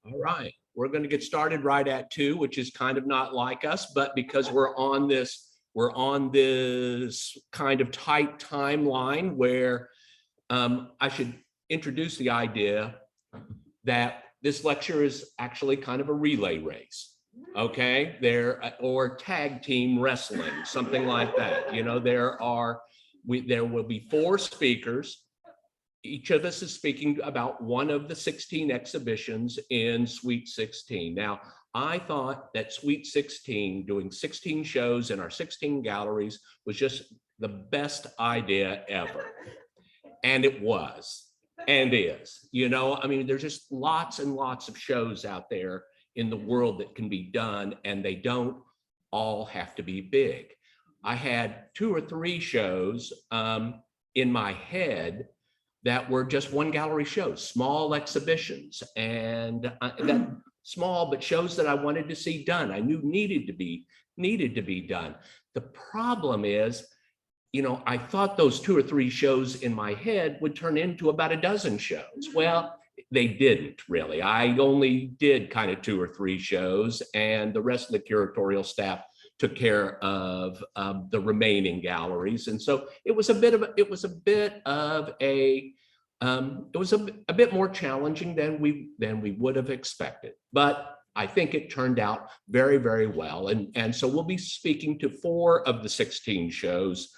All right, we're going to get started right at 2, which is kind of not like us, but because we're on this kind of tight timeline where I should introduce the idea that this lecture is actually kind of a relay race. Okay, or tag team wrestling, something like that. You know, there will be 4 speakers. Each of us is speaking about one of the 16 exhibitions in Suite 16. Now, I thought that Suite 16, doing 16 shows in our 16 galleries, was just the best idea ever. And it was, and is. You know, I mean, there's just lots and lots of shows out there in the world that can be done, and they don't all have to be big. I had 2 or 3 shows in my head that were just one gallery shows, small exhibitions, and that small, but shows that I wanted to see done. I knew needed to be done. The problem is, you know, I thought those 2 or 3 shows in my head would turn into about a dozen shows. Well, they didn't really. I only did kind of 2 or 3 shows, and the rest of the curatorial staff took care of the remaining galleries. And so it was a bit more challenging than we would have expected, but I think it turned out very, very well. And so we'll be speaking to 4 of the 16 shows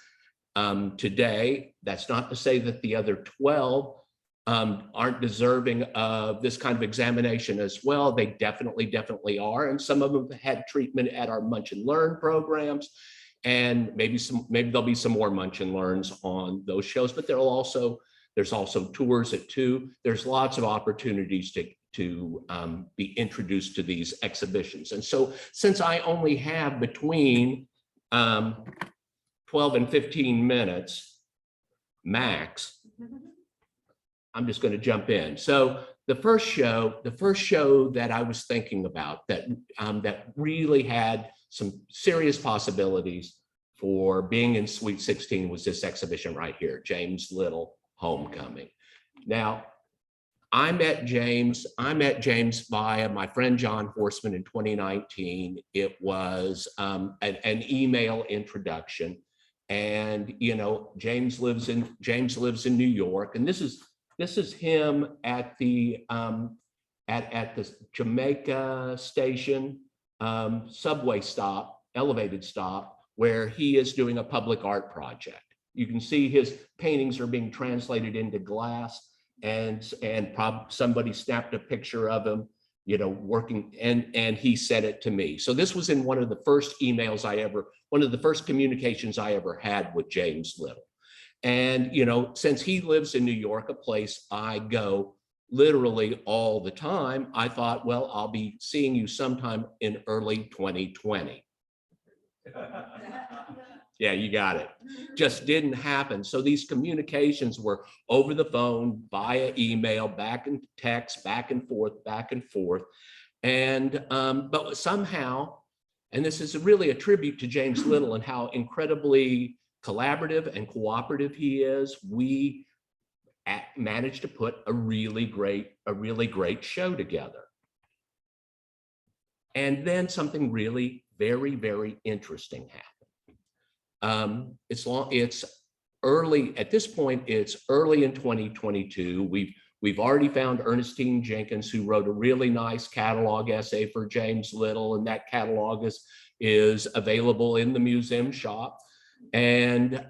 today. That's not to say that the other 12 aren't deserving of this kind of examination as well. They definitely are. And some of them had treatment at our Munch and Learn programs. And maybe there'll be some more Munch and Learns on those shows, but there's also tours at 2. There's lots of opportunities to be introduced to these exhibitions. And so since I only have between 12 and 15 minutes max, I'm just going to jump in. So the first show that I was thinking about that really had some serious possibilities for being in Suite 16 was this exhibition right here, James Little Homecoming. Now, I met James via my friend John Horstman in 2019. It was an email introduction, and you know, James lives in New York, and this is him at the Jamaica Station subway stop, elevated stop, where he is doing a public art project. You can see his paintings are being translated into glass, and somebody snapped a picture of him, you know, working, and he sent it to me. So this was in one of the first communications I ever had with James Little. And, you know, since he lives in New York, a place I go literally all the time, I thought, well, I'll be seeing you sometime in early 2020. Yeah, you got it. Just didn't happen. So these communications were over the phone, via email, back and text, back and forth. And, but somehow, and this is really a tribute to James Little and how incredibly collaborative and cooperative he is, we managed to put a really great show together. And then something really very, very interesting happened. It's early at this point. It's early in 2022. We've already found Ernestine Jenkins, who wrote a really nice catalog essay for James Little, and that catalog is available in the museum shop. And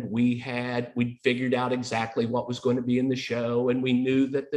we figured out exactly what was going to be in the show, and we knew that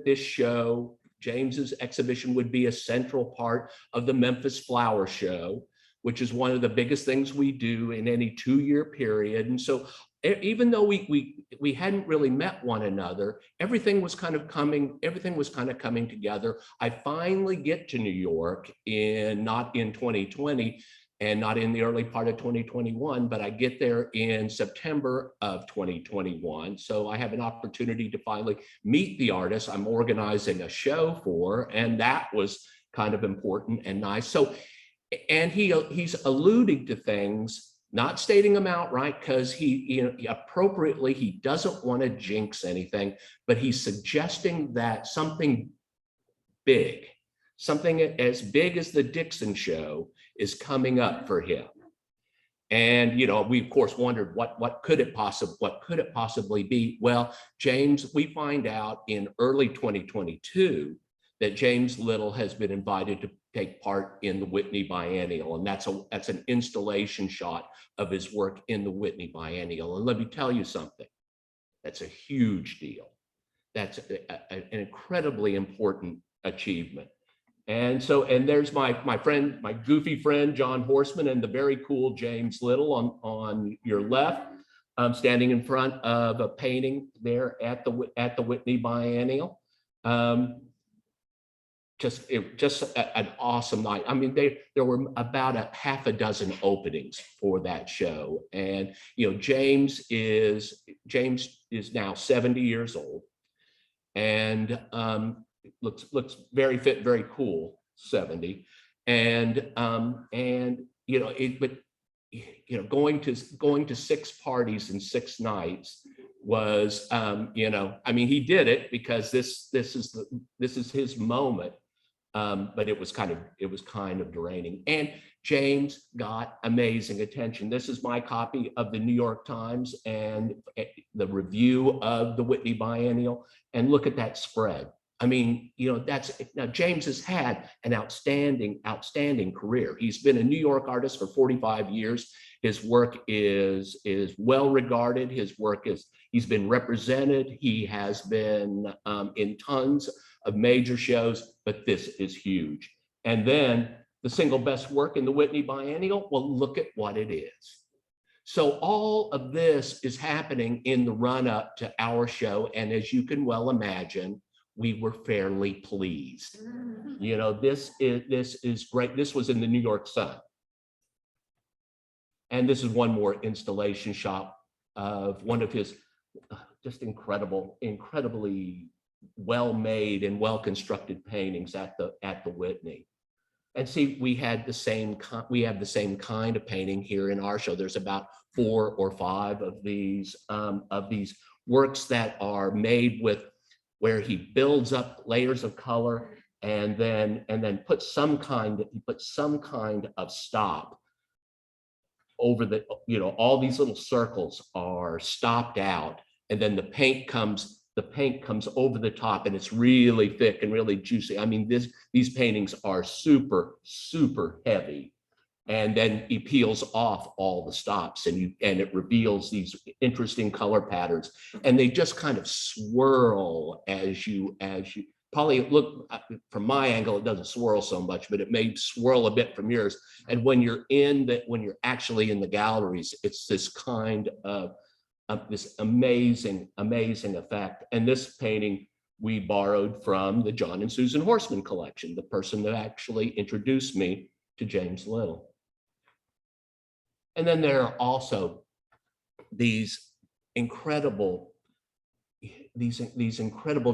this show, James's exhibition, would be a central part of the Memphis Flower Show, which is one of the biggest things we do in any 2-year period. And so even though we hadn't really met one another, everything was kind of coming together. I finally get to New York not in 2020 and not in the early part of 2021, but I get there in September of 2021. So I have an opportunity to finally meet the artist I'm organizing a show for, and that was kind of important and nice. So, and he's alluding to things, not stating them outright, because he doesn't want to jinx anything, but he's suggesting that something big. Something as big as the Dixon show is coming up for him. And, you know, we of course wondered what could it possibly be? Well, James, we find out in early 2022 that James Little has been invited to take part in the Whitney Biennial, and that's an installation shot of his work in the Whitney Biennial. And let me tell you something, that's a huge deal. That's an incredibly important achievement. And so, and there's my friend, my goofy friend, John Horseman, and the very cool James Little on your left, standing in front of a painting there at the Whitney Biennial. Just an awesome night. I mean, there were about a half a dozen openings for that show. And, you know, James is now 70 years old, and looks very fit, very cool, 70. And you know, but you know, going to 6 parties in 6 nights was, you know, I mean, he did it because this is his moment. But it was kind of draining. And James got amazing attention. This is my copy of the New York Times and the review of the Whitney Biennial. And look at that spread. I mean, you know, now James has had an outstanding career. He's been a New York artist for 45 years. His work is well regarded. He's been represented. He has been in tons of major shows, but this is huge. And then the single best work in the Whitney Biennial, well, look at what it is. So all of this is happening in the run up to our show. And as you can well imagine, we were fairly pleased. You know, this is great. This was in the New York Sun. And this is one more installation shot of one of his just incredibly well-made and well-constructed paintings at the Whitney. And see, we have the same kind of painting here in our show. There's about 4 or 5 of these works that are made with where he builds up layers of color and then puts some kind of stop over the, you know, all these little circles are stopped out, and then the paint comes over the top, and it's really thick and really juicy. I mean, these paintings are super heavy, and then he peels off all the stops, and it reveals these interesting color patterns, and they just kind of swirl as you probably look from my angle. It doesn't swirl so much, but it may swirl a bit from yours. And when you're actually in the galleries, it's this kind of this amazing effect. And this painting we borrowed from the John and Susan Horseman collection, the person that actually introduced me to James Little. And then there are also these incredible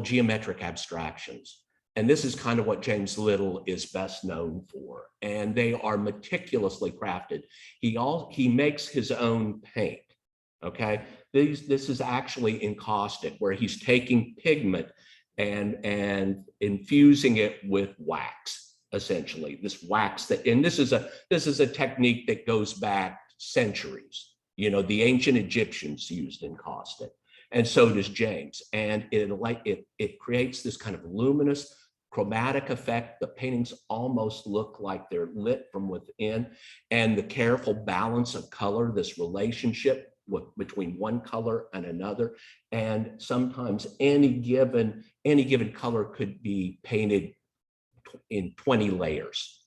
geometric abstractions. And this is kind of what James Little is best known for. And they are meticulously crafted. He makes his own paint, okay? This is actually encaustic, where he's taking pigment and infusing it with wax, essentially. This wax and this is a technique that goes back centuries. You know, the ancient Egyptians used encaustic, and so does James. And it creates this kind of luminous chromatic effect. The paintings almost look like they're lit from within, and the careful balance of color, this relationship between one color and another. And sometimes any given color could be painted in 20 layers.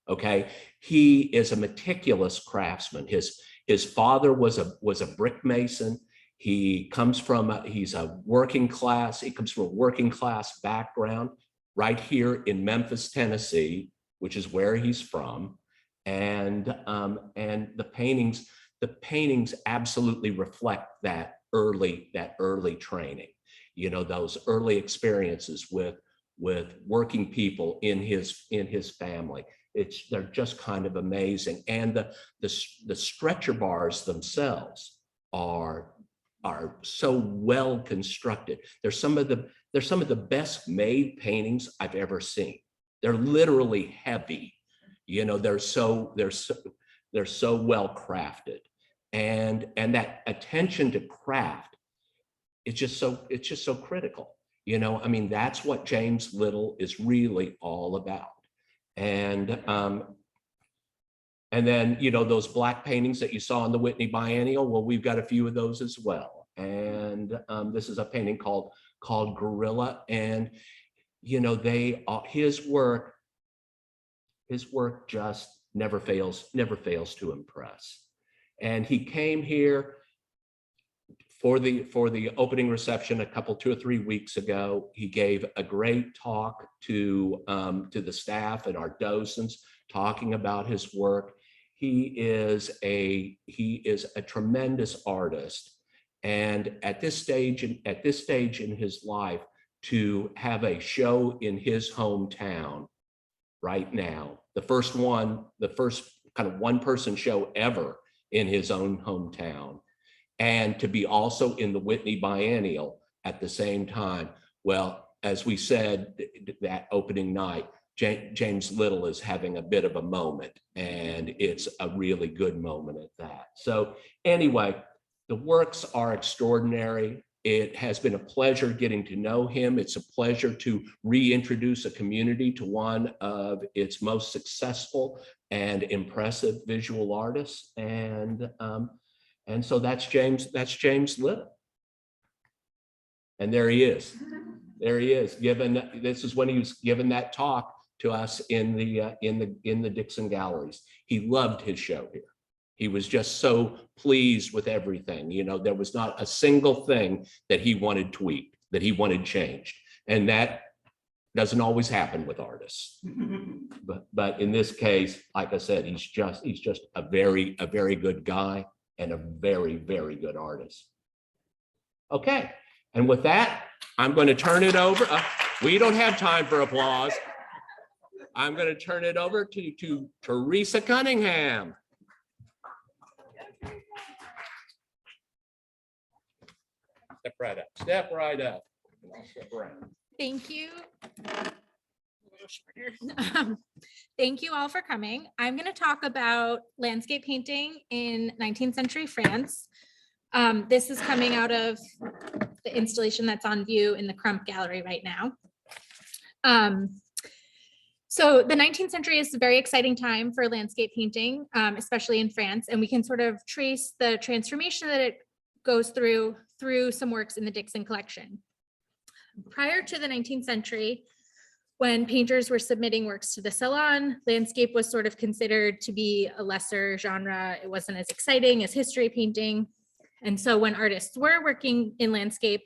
Okay, he is a meticulous craftsman. His father was a brick mason. He comes from he comes from a working class background right here in Memphis, Tennessee, which is where he's from. And the paintings absolutely reflect that early training, you know, those early experiences with working people in his family. They're just kind of amazing. And the stretcher bars themselves are so well constructed. They're some of they're some of the best made paintings I've ever seen. They're literally heavy. You know, they're so well crafted. And that attention to craft, it's just so critical. You know, I mean, that's what James Little is really all about. And then, you know, those black paintings that you saw in the Whitney Biennial, well, we've got a few of those as well. And this is a painting called Gorilla. And, you know, his work just never fails to impress. And he came here for the opening reception 2 or 3 weeks ago. He gave a great talk to the staff and our docents, talking about his work. He is a tremendous artist, and at this stage in his life, to have a show in his hometown right now, the first kind of one-person show ever in his own hometown, and to be also in the Whitney Biennial at the same time. Well, as we said that opening night, James Little is having a bit of a moment, and it's a really good moment at that. So anyway, the works are extraordinary. It has been a pleasure getting to know him. It's a pleasure to reintroduce a community to one of its most successful and impressive visual artists. And so that's James Little. And there he is. There he is. This is when he was given that talk to us in the Dixon Galleries. He loved his show here. He was just so pleased with everything. You know, there was not a single thing that he wanted tweaked, that he wanted changed. And that doesn't always happen with artists. But in this case, like I said, he's just a very good guy and a very, very good artist. Okay, and with that, I'm going to turn it over. We don't have time for applause. I'm going to turn it over to Theresa Cunningham. Step right up. Step right up. Step right up. Thank you. Thank you all for coming. I'm going to talk about landscape painting in 19th century France. This is coming out of the installation that's on view in the Crump Gallery right now. So the 19th century is a very exciting time for landscape painting, especially in France, and we can sort of trace the transformation that it goes through some works in the Dixon collection. Prior to the 19th century, when painters were submitting works to the Salon, landscape was sort of considered to be a lesser genre. It wasn't as exciting as history painting. And so when artists were working in landscape,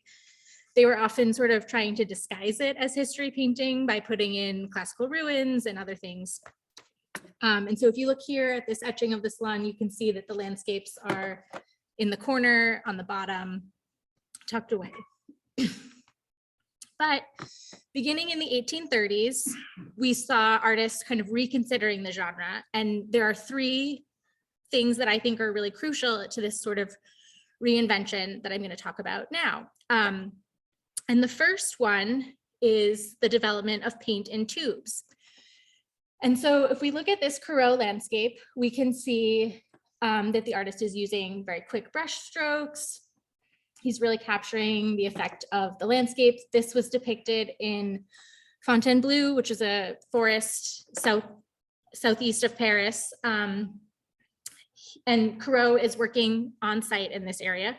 they were often sort of trying to disguise it as history painting by putting in classical ruins and other things. And so if you look here at this etching of the Salon, you can see that the landscapes are in the corner on the bottom, tucked away. But beginning in the 1830s, we saw artists kind of reconsidering the genre. And there are 3 things that I think are really crucial to this sort of reinvention that I'm going to talk about now. And the first one is the development of paint in tubes. And so if we look at this Corot landscape, we can see that the artist is using very quick brush strokes. He's really capturing the effect of the landscape. This was depicted in Fontainebleau, which is a forest southeast of Paris. And Corot is working on site in this area.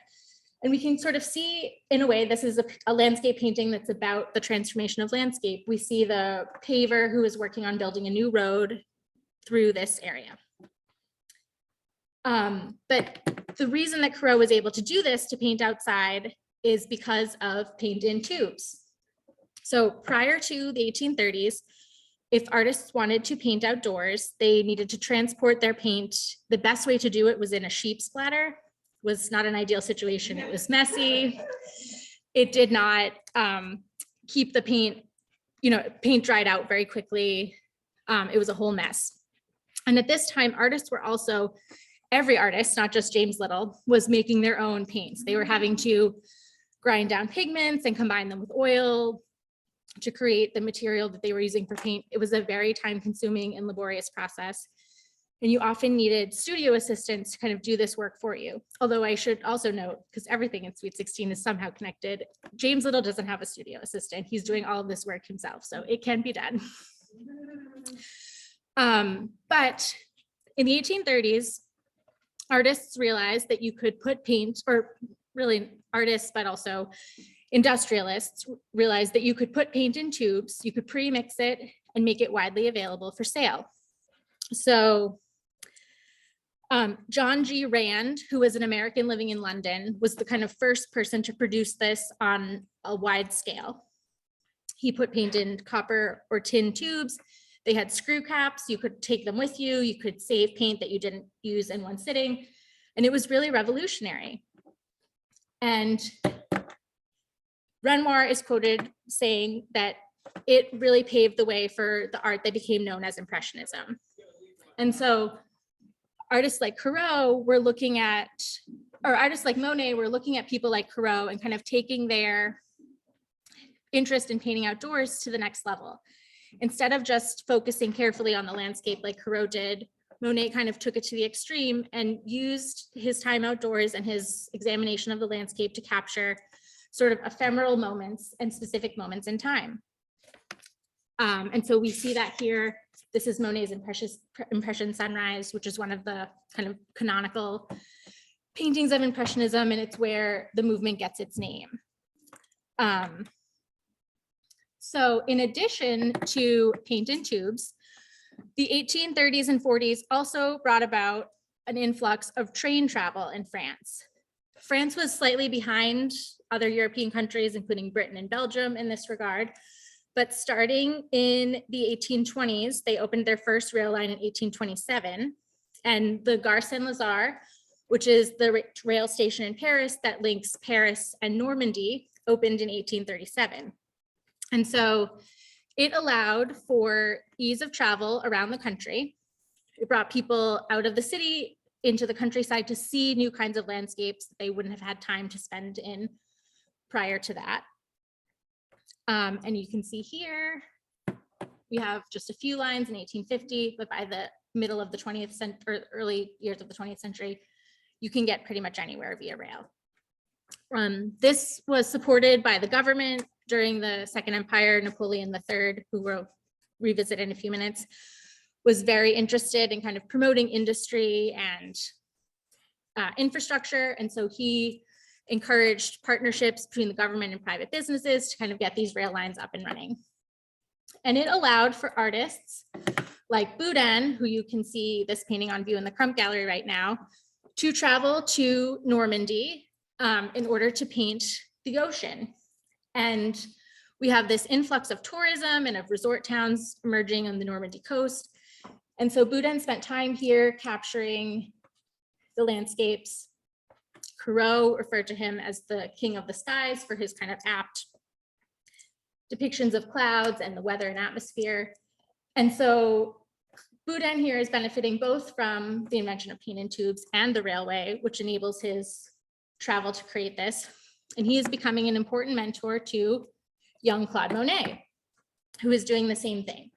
And we can sort of see, in a way, this is a landscape painting that's about the transformation of landscape. We see the paver who is working on building a new road through this area. But the reason that Corot was able to do this, to paint outside, is because of paint in tubes. So prior to the 1830s, if artists wanted to paint outdoors, they needed to transport their paint. The best way to do it was in a sheep splatter. Was not an ideal situation. It was messy. It did not keep the paint, paint dried out very quickly. It was a whole mess. And at this time, artists were also, every artist, not just James Little, was making their own paints. They were having to grind down pigments and combine them with oil to create the material that they were using for paint. It was a very time-consuming and laborious process. And you often needed studio assistants to kind of do this work for you. Although I should also note, because everything in Sweet 16 is somehow connected, James Little doesn't have a studio assistant. He's doing all of this work himself, so it can be done. But in the 1830s, artists realized that you could put paint, or really artists, but also industrialists realized that you could put paint in tubes, you could pre-mix it and make it widely available for sale. So John G. Rand, who was an American living in London, was the kind of first person to produce this on a wide scale. He put paint in copper or tin tubes. They had screw caps. You could take them with you. You could save paint that you didn't use in one sitting. And it was really revolutionary. And Renoir is quoted saying that it really paved the way for the art that became known as Impressionism. And so artists like Corot were looking at, or artists like Monet were looking at people like Corot and kind of taking their interest in painting outdoors to the next level. Instead of just focusing carefully on the landscape like Corot did, Monet kind of took it to the extreme and used his time outdoors and his examination of the landscape to capture sort of ephemeral moments and specific moments in time. And so we see that here. This is Monet's Impression Sunrise, which is one of the kind of canonical paintings of Impressionism, and it's where the movement gets its name. So in addition to paint in tubes, the 1830s and 40s also brought about an influx of train travel in France. France was slightly behind other European countries, including Britain and Belgium in this regard. But starting in the 1820s, they opened their first rail line in 1827. And the Gare Saint-Lazare, which is the rail station in Paris that links Paris and Normandy, opened in 1837. And so it allowed for ease of travel around the country. It brought people out of the city into the countryside to see new kinds of landscapes that they wouldn't have had time to spend in prior to that. And you can see here, we have just a few lines in 1850, but by the middle of the 20th century, or early years of the 20th century, you can get pretty much anywhere via rail. This was supported by the government during the Second Empire. Napoleon III, who we'll revisit in a few minutes, was very interested in kind of promoting industry and infrastructure. And so he encouraged partnerships between the government and private businesses to kind of get these rail lines up and running. And it allowed for artists like Boudin, who you can see this painting on view in the Crump Gallery right now, to travel to Normandy in order to paint the ocean. And we have this influx of tourism and of resort towns emerging on the Normandy coast. And so Boudin spent time here capturing the landscapes. Corot referred to him as the king of the skies for his kind of apt depictions of clouds and the weather and atmosphere. And so Boudin here is benefiting both from the invention of paint in tubes and the railway, which enables his travel to create this. And he is becoming an important mentor to young Claude Monet, who is doing the same thing.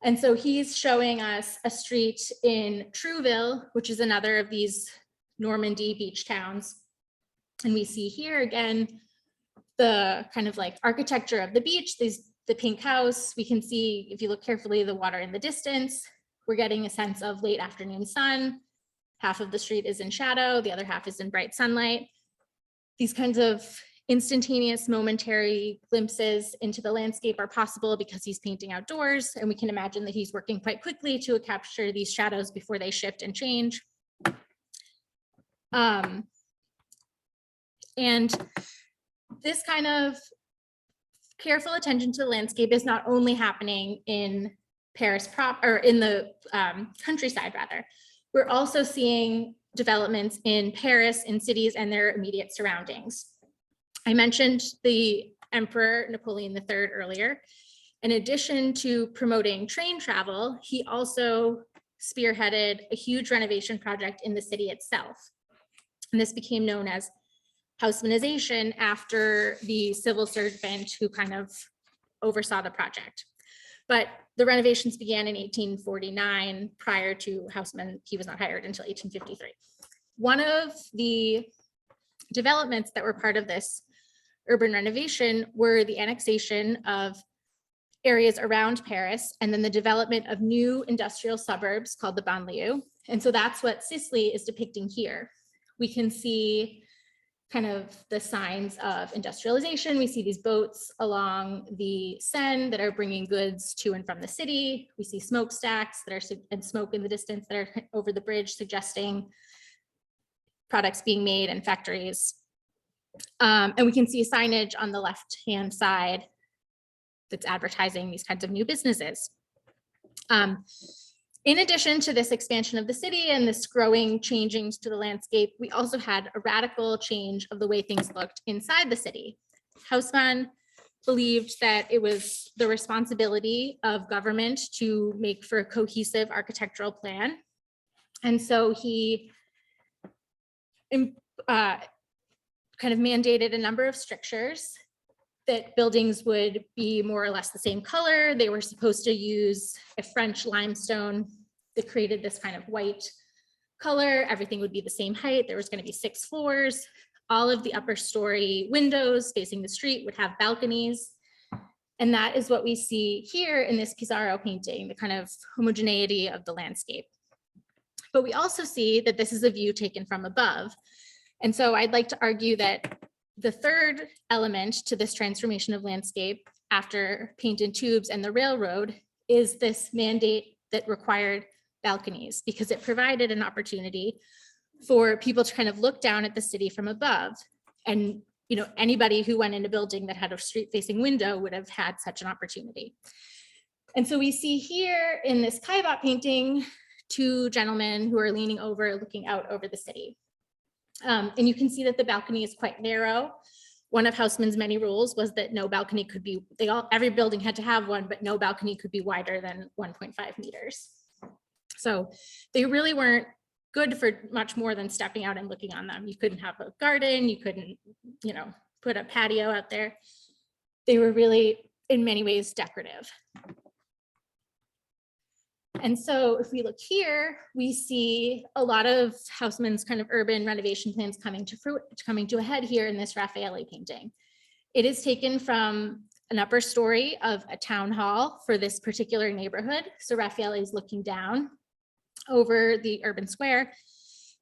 And so he's showing us a street in Trouville, which is another of these Normandy beach towns. And we see here again, the kind of like architecture of the beach, the pink house. We can see, if you look carefully, the water in the distance. We're getting a sense of late afternoon sun. Half of the street is in shadow, the other half is in bright sunlight. These kinds of instantaneous, momentary glimpses into the landscape are possible because he's painting outdoors, and we can imagine that he's working quite quickly to capture these shadows before they shift and change. And this kind of careful attention to the landscape is not only happening in Paris or in the countryside rather. We're also seeing developments in Paris, in cities and their immediate surroundings. I mentioned the Emperor Napoleon III earlier. In addition to promoting train travel, he also spearheaded a huge renovation project in the city itself. And this became known as Haussmannization after the civil servant who kind of oversaw the project. But the renovations began in 1849. Prior to Haussmann, he was not hired until 1853. One of the developments that were part of this urban renovation were the annexation of areas around Paris and then the development of new industrial suburbs called the banlieue. And so that's what Sisley is depicting here. We can see kind of the signs of industrialization. We see these boats along the Seine that are bringing goods to and from the city. We see smokestacks that are, and smoke in the distance that are over the bridge, suggesting products being made in factories. And we can see signage on the left-hand side that's advertising these kinds of new businesses. In addition to this expansion of the city and this growing changings to the landscape, we also had a radical change of the way things looked inside the city. Haussmann believed that it was the responsibility of government to make for a cohesive architectural plan. And so he kind of mandated a number of strictures that buildings would be more or less the same color. They were supposed to use a French limestone that created this kind of white color. Everything would be the same height. There was going to be 6 floors. All of the upper story windows facing the street would have balconies. And that is what we see here in this Pissarro painting, the kind of homogeneity of the landscape. But we also see that this is a view taken from above. And so I'd like to argue that the third element to this transformation of landscape after paint and tubes and the railroad is this mandate that required balconies, because it provided an opportunity for people to kind of look down at the city from above. And anybody who went in a building that had a street facing window would have had such an opportunity. And so we see here in this Caillebotte painting, 2 gentlemen who are leaning over, looking out over the city. And you can see that the balcony is quite narrow. One of Haussmann's many rules was that no balcony could be, every building had to have one, but no balcony could be wider than 1.5 meters. So they really weren't good for much more than stepping out and looking on them. You couldn't have a garden, you couldn't, put a patio out there. They were really, in many ways, decorative. And so if we look here, we see a lot of Haussmann's kind of urban renovation plans coming to a head here in this Raphael painting. It is taken from an upper story of a town hall for this particular neighborhood. So Raphael is looking down over the urban square.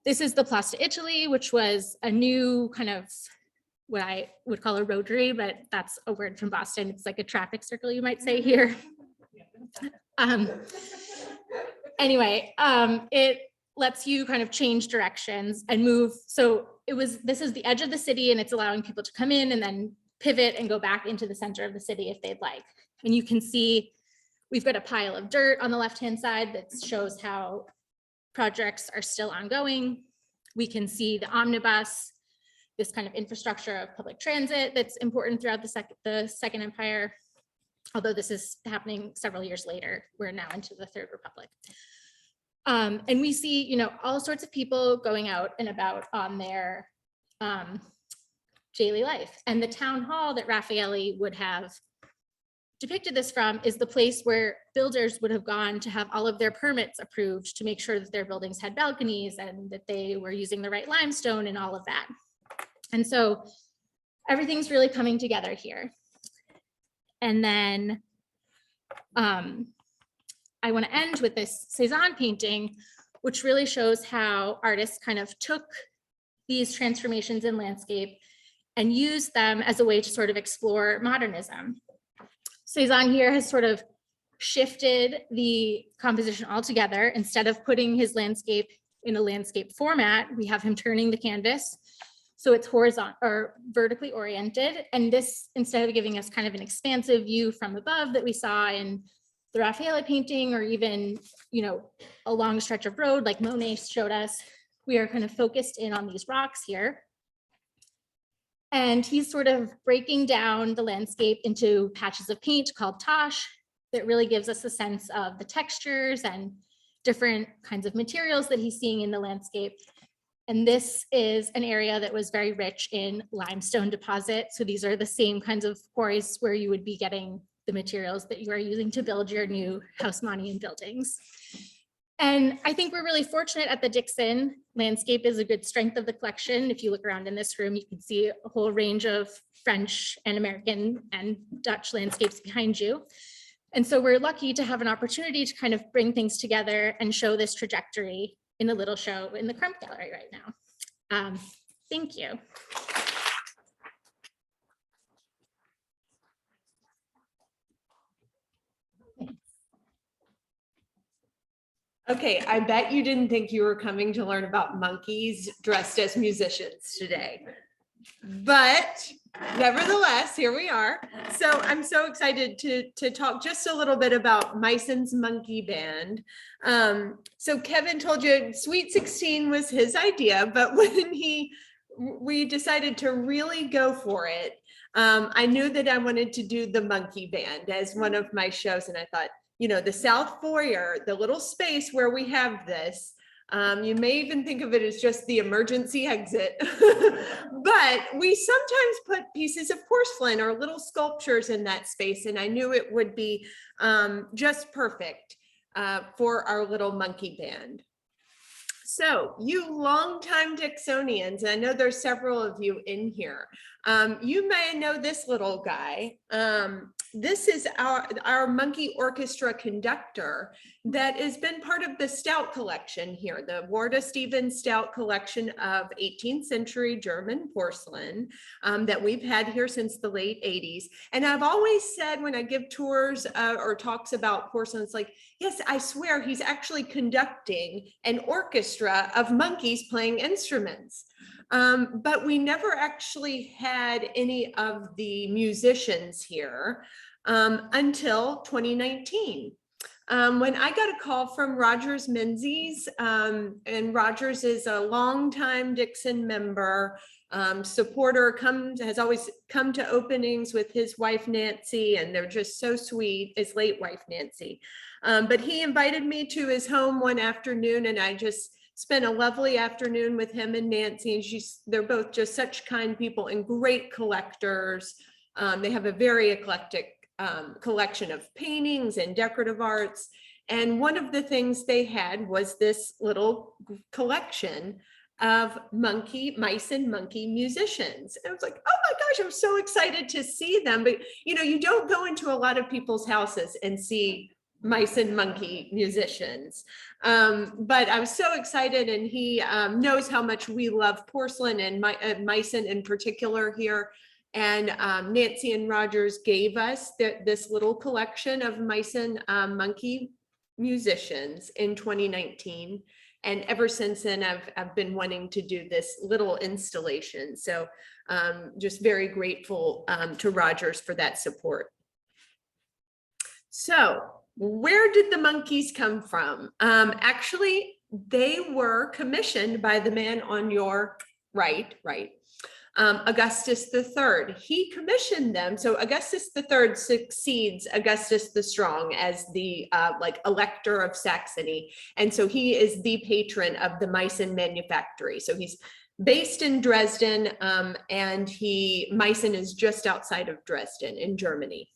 This is the Place d'Italie, which was a new kind of what I would call a rotary, but that's a word from Boston. It's like a traffic circle, you might say here. Anyway, it lets you kind of change directions and move. So this is the edge of the city, and it's allowing people to come in and then pivot and go back into the center of the city if they'd like. And you can see we've got a pile of dirt on the left-hand side that shows how projects are still ongoing. We can see the omnibus, this kind of infrastructure of public transit that's important throughout the Second Empire. Although this is happening several years later, we're now into the Third Republic. And we see, all sorts of people going out and about on their daily life. And the town hall that Raffaelli would have depicted this from is the place where builders would have gone to have all of their permits approved to make sure that their buildings had balconies and that they were using the right limestone and all of that. And so everything's really coming together here. And then I want to end with this Cezanne painting, which really shows how artists kind of took these transformations in landscape and used them as a way to sort of explore modernism. Cezanne here has sort of shifted the composition altogether. Instead of putting his landscape in a landscape format, we have him turning the canvas so it's horizontal or vertically oriented. And this, instead of giving us kind of an expansive view from above that we saw in the Raphael painting, or even, a long stretch of road like Monet showed us, we are kind of focused in on these rocks here. And he's sort of breaking down the landscape into patches of paint called tache that really gives us a sense of the textures and different kinds of materials that he's seeing in the landscape. And this is an area that was very rich in limestone deposits. So these are the same kinds of quarries where you would be getting the materials that you are using to build your new Haussmannian buildings. And I think we're really fortunate at the Dixon. Landscape is a good strength of the collection. If you look around in this room, you can see a whole range of French and American and Dutch landscapes behind you. And so we're lucky to have an opportunity to kind of bring things together and show this trajectory in a little show in the Crump Gallery right now. Thank you. Okay, I bet you didn't think you were coming to learn about monkeys dressed as musicians today. But nevertheless, here we are. So I'm so excited to talk just a little bit about Mycin's Monkey Band. So Kevin told you Sweet 16 was his idea, but when we decided to really go for it, I knew that I wanted to do the Monkey Band as one of my shows. And I thought, you know, the South Foyer, the little space where we have this, you may even think of it as just the emergency exit, but we sometimes put pieces of porcelain or little sculptures in that space. And I knew it would be just perfect for our little monkey band. So you longtime Dixonians, and I know there's several of you in here, you may know this little guy. This is our monkey orchestra conductor that has been part of the Stout collection here, the Warda Stevens Stout collection of 18th century German porcelain that we've had here since the late 80s. And I've always said when I give tours or talks about porcelain, it's like, yes, I swear he's actually conducting an orchestra of monkeys playing instruments. But we never actually had any of the musicians here until 2019. When I got a call from Rogers Menzies, and Rogers is a longtime Dixon member, supporter, has always come to openings with his wife, Nancy, and they're just so sweet, his late wife, Nancy. But he invited me to his home one afternoon, and I just spent a lovely afternoon with him and Nancy, and they're both just such kind people and great collectors. They have a very eclectic collection of paintings and decorative arts. And one of the things they had was this little collection of Mycin monkey musicians. And I was like, oh my gosh, I'm so excited to see them. But you know, you don't go into a lot of people's houses and see Mycin monkey musicians. But I was so excited, and he knows how much we love porcelain and Mycin in particular here. And Nancy and Rogers gave us this little collection of Mycin monkey musicians in 2019. And ever since then, I've been wanting to do this little installation. So just very grateful to Rogers for that support. So where did the monkeys come from? Actually, they were commissioned by the man on your right, Augustus III. He commissioned them. So Augustus III succeeds Augustus the Strong as the elector of Saxony. And so he is the patron of the Mycin manufactory. So he's based in Dresden, and Mycin is just outside of Dresden in Germany.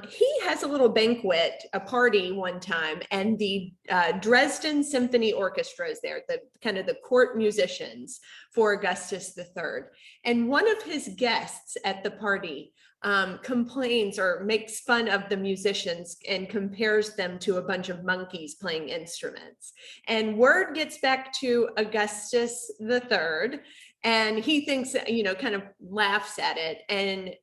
He has a little banquet, a party one time, and the Dresden Symphony Orchestra is there, the kind of the court musicians for Augustus III. And one of his guests at the party complains or makes fun of the musicians and compares them to a bunch of monkeys playing instruments. And word gets back to Augustus III, and he thinks, you know, kind of laughs at it. And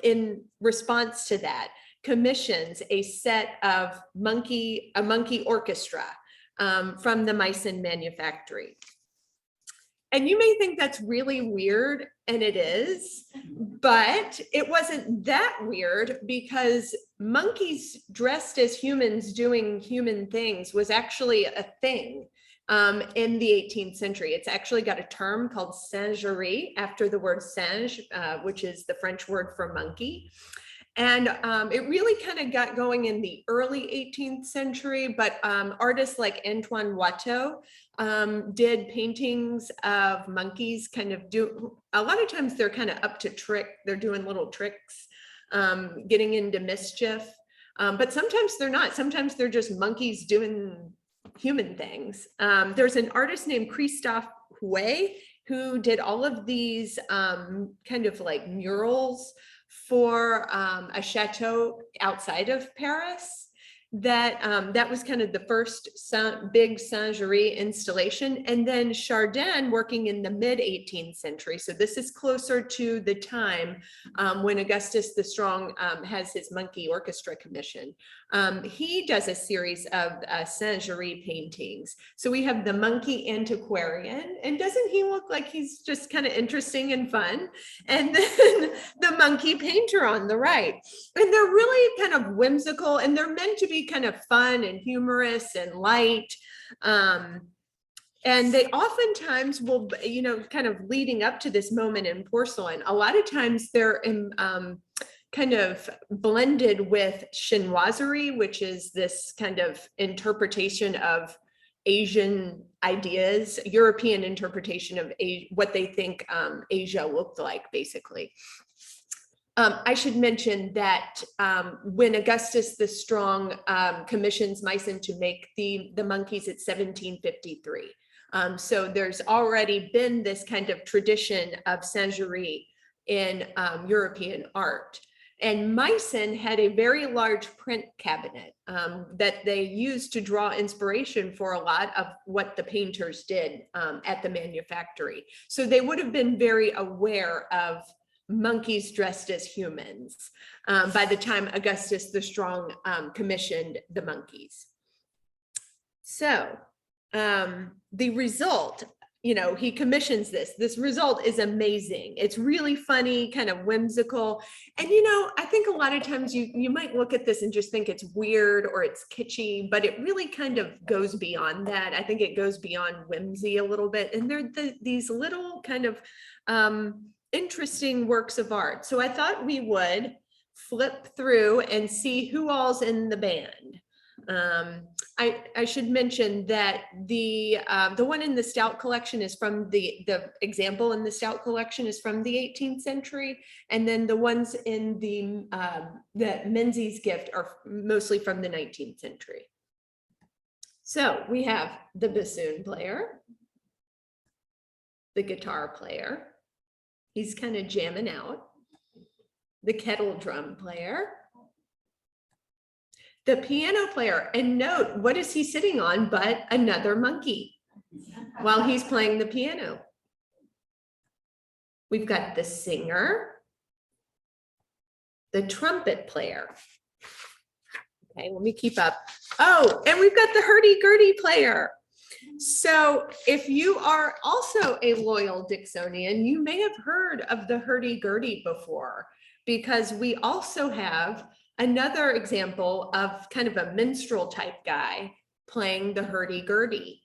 in response to that, commissions a set of a monkey orchestra from the Mycin manufactory. And you may think that's really weird, and it is, but it wasn't that weird because monkeys dressed as humans doing human things was actually a thing. In the 18th century. It's actually got a term called singerie after the word singe, which is the French word for monkey. And it really kind of got going in the early 18th century, but artists like Antoine Watteau did paintings of monkeys, kind of a lot of times they're kind of up to they're doing little tricks, getting into mischief. But sometimes they're not. Sometimes they're just monkeys doing human things. There's an artist named Christophe Huet who did all of these kind of like murals for a chateau outside of Paris. That was kind of the first big Saint-Géry installation. And then Chardin, working in the mid 18th century. So this is closer to the time when Augustus the Strong has his monkey orchestra commission. He does a series of Saint-Géry paintings. So we have the monkey antiquarian, and doesn't he look like he's just kind of interesting and fun? And then the monkey painter on the right. And they're really kind of whimsical, and they're meant to be kind of fun and humorous and light. And they oftentimes will, you know, kind of leading up to this moment in porcelain, a lot of times they're kind of blended with chinoiserie, which is this kind of interpretation of Asian ideas, European interpretation of what they think Asia looked like, basically. I should mention that when Augustus the Strong commissions Mycin to make the monkeys, it's 1753. So there's already been this kind of tradition of Saint-Géry in European art. And Mycin had a very large print cabinet that they used to draw inspiration for a lot of what the painters did at the manufactory. So they would have been very aware of monkeys dressed as humans by the time Augustus the Strong commissioned the monkeys. So the result, you know, he commissions this result is amazing. It's really funny, kind of whimsical. And, you know, I think a lot of times you might look at this and just think it's weird or it's kitschy, but it really kind of goes beyond that. I think it goes beyond whimsy a little bit. And they're these little kind of interesting works of art. So I thought we would flip through and see who all's in the band. I should mention that the one in the Stout collection is from the example in the Stout collection is from the 18th century, and then the ones in the Menzies gift are mostly from the 19th century. So we have the bassoon player, the guitar player, he's kind of jamming out, the kettle drum player, the piano player, and note, what is he sitting on but another monkey while he's playing the piano? We've got the singer, the trumpet player. Okay, let me keep up. Oh, and we've got the hurdy-gurdy player. So if you are also a loyal Dixonian, you may have heard of the hurdy-gurdy before, because we also have another example of kind of a minstrel type guy playing the hurdy-gurdy,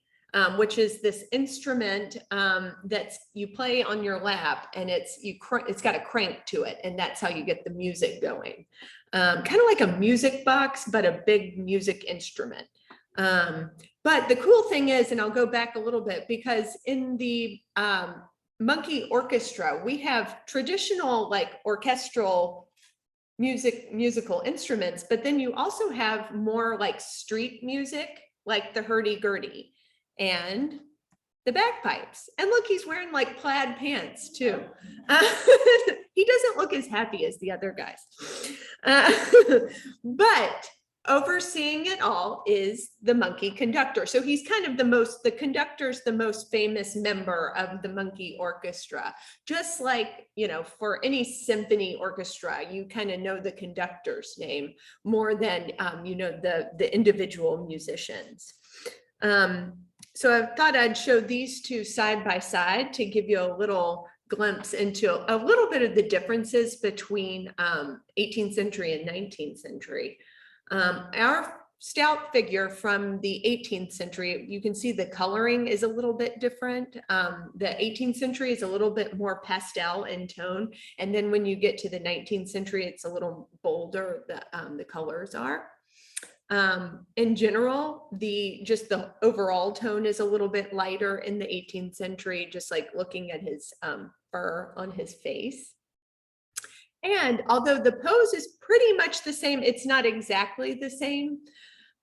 which is this instrument that you play on your lap, and it's got a crank to it, and that's how you get the music going. Kind of like a music box, but a big music instrument. But the cool thing is, and I'll go back a little bit, because in the monkey orchestra, we have traditional like orchestral musical instruments, but then you also have more like street music, like the hurdy-gurdy and the bagpipes. And look, he's wearing like plaid pants too. He doesn't look as happy as the other guys. But overseeing it all is the monkey conductor. So he's kind of the conductor's the most famous member of the monkey orchestra. Just like, you know, for any symphony orchestra, you kind of know the conductor's name more than, you know, the individual musicians. So I thought I'd show these two side by side to give you a little glimpse into a little bit of the differences between 18th century and 19th century. Our stout figure from the 18th century. You can see the coloring is a little bit different. The 18th century is a little bit more pastel in tone. And then when you get to the 19th century, it's a little bolder, the colors are. In general, just the overall tone is a little bit lighter in the 18th century, just like looking at his fur on his face. And although the pose is pretty much the same, it's not exactly the same.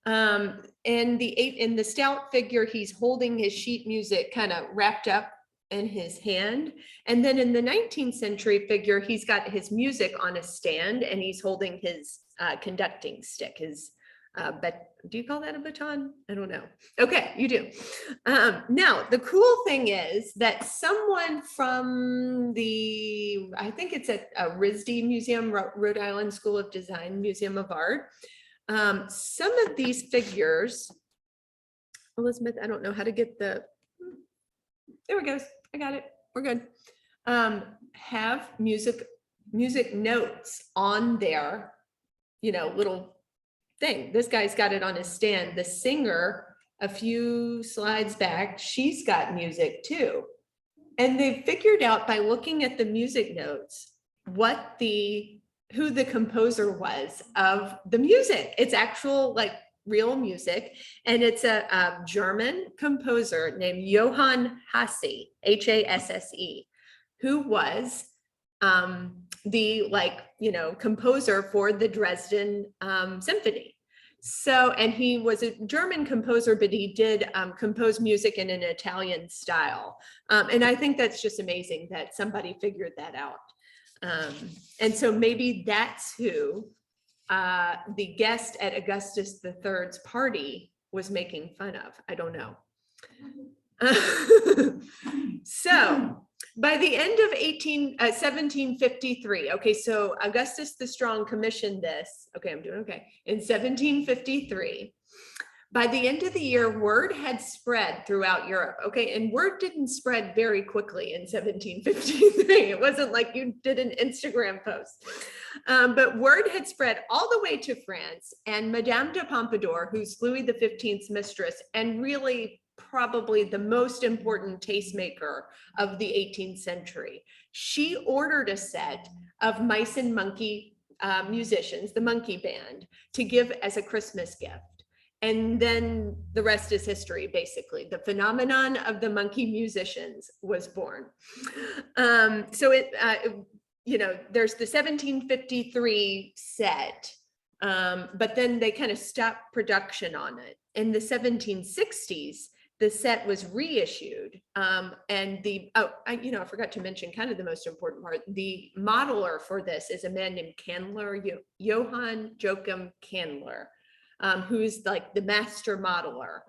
In the stout figure, he's holding his sheet music kind of wrapped up in his hand. And then in the 19th century figure, he's got his music on a stand and he's holding his conducting stick, his but do you call that a baton? I don't know. Okay, you do. Now, the cool thing is that someone from I think it's at a RISD Museum, Rhode Island School of Design, Museum of Art. Some of these figures, Elizabeth, I don't know how to get there it goes. I got it. We're good. Have music notes on their, little thing. This guy's got it on his stand. The singer, a few slides back, she's got music too. And they figured out by looking at the music notes who the composer was of the music. It's actual real music. And it's a German composer named Johann Hasse, Hasse, who was the composer for the Dresden Symphony. So, and he was a German composer, but he did compose music in an Italian style. And I think that's just amazing that somebody figured that out. And so maybe that's who the guest at Augustus III's party was making fun of. I don't know. So by the end of 1753, okay, so Augustus the Strong commissioned this. Okay, I'm doing okay. In 1753, by the end of the year, word had spread throughout Europe. Okay, and word didn't spread very quickly in 1753. It wasn't like you did an Instagram post. But word had spread all the way to France, and Madame de Pompadour, who's Louis XV's mistress, and really probably the most important tastemaker of the 18th century. She ordered a set of Mycin monkey musicians, the monkey band, to give as a Christmas gift. And then the rest is history, basically. The phenomenon of the monkey musicians was born. So there's the 1753 set, but then they kind of stopped production on it. In the 1760s, the set was reissued, and I forgot to mention kind of the most important part. The modeler for this is a man named Candler, Johann Joachim Candler, who's like the master modeler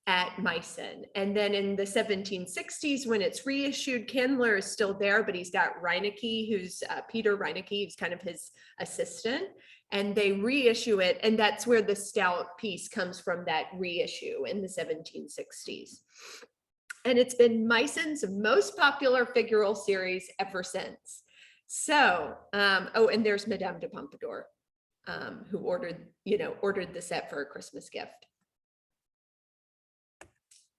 at Mycin. And then in the 1760s, when it's reissued, Candler is still there, but he's got Reinecke, who's Peter Reinecke, who's kind of his assistant. And they reissue it, and that's where the stout piece comes from, that reissue in the 1760s. And it's been Mycin's most popular figural series ever since. So, and there's Madame de Pompadour, who ordered the set for a Christmas gift.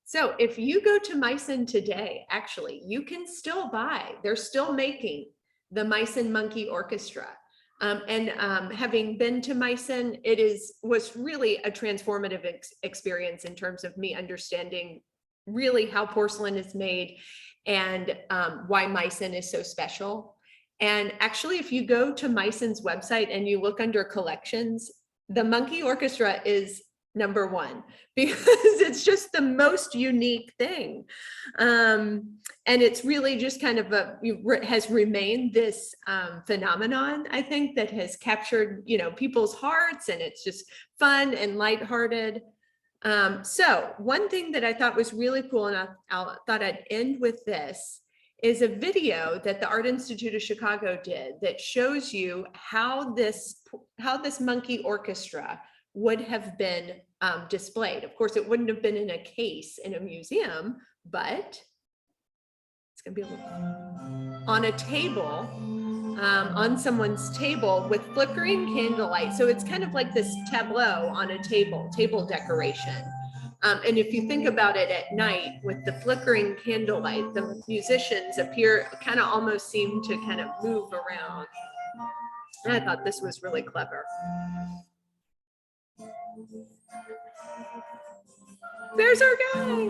So if you go to Mycin today, actually, you can still buy, they're still making the Mycin Monkey Orchestra. Having been to Mycin, was really a transformative experience in terms of me understanding really how porcelain is made and why Mycin is so special. And actually, if you go to Mycin's website and you look under collections, the Monkey Orchestra is #1 because it's just the most unique thing. And it's really just kind of has remained this phenomenon, I think, that has captured, people's hearts, and it's just fun and lighthearted. So one thing that I thought was really cool, and I thought I'd end with this, is a video that the Art Institute of Chicago did that shows you how this monkey orchestra would have been displayed. Of course, it wouldn't have been in a case in a museum, but it's going to be on a table on someone's table with flickering candlelight. So it's kind of like this tableau on a table decoration. And if you think about it at night with the flickering candlelight, the musicians appear kind of almost seem to kind of move around. And I thought this was really clever. There's our guy.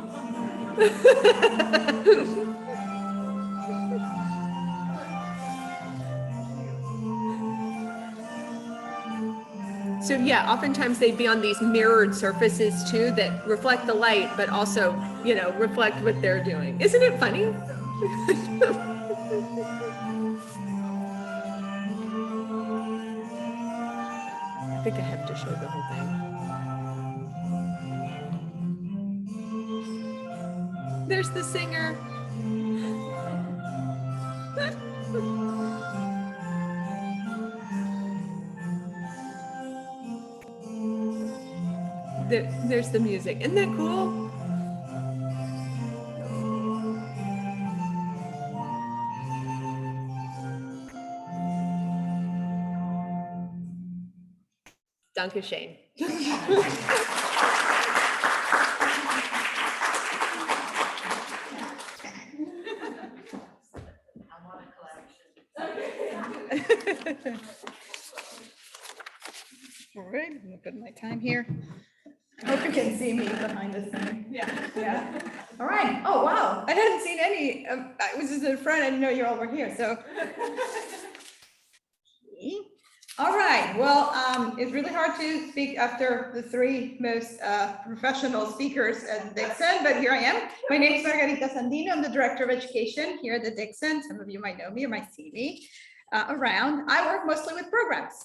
So yeah, oftentimes they'd be on these mirrored surfaces too that reflect the light, but also, you know, reflect what they're doing. Isn't it funny? I think I have to show the whole thing. There's the singer. There's the music. Isn't that cool? Dankeschön. All right, I'm gonna put my time here. I hope you can see me behind this thing. Yeah. All right. Oh, wow. I hadn't seen any. I was just in front. I didn't know you're over here. So. All right. Well, it's really hard to speak after the three most professional speakers at Dixon, but here I am. My name is Margarita Sandino. I'm the Director of Education here at the Dixon. Some of you might know me or might see me around. I work mostly with programs.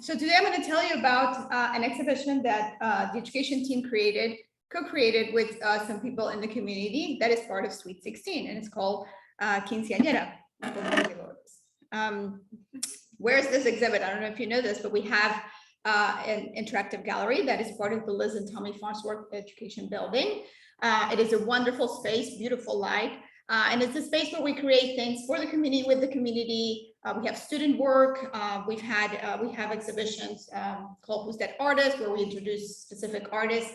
So today I'm going to tell you about an exhibition that the education team co-created with some people in the community that is part of Sweet 16, and it's called Quinceañera. Where's this exhibit? I don't know if you know this, but we have an interactive gallery that is part of the Liz and Tommy Farnsworth Education Building. It is a wonderful space, beautiful light, and it's a space where we create things for the community, with the community. We have student work. We have exhibitions called Who's That Artist, where we introduce specific artists.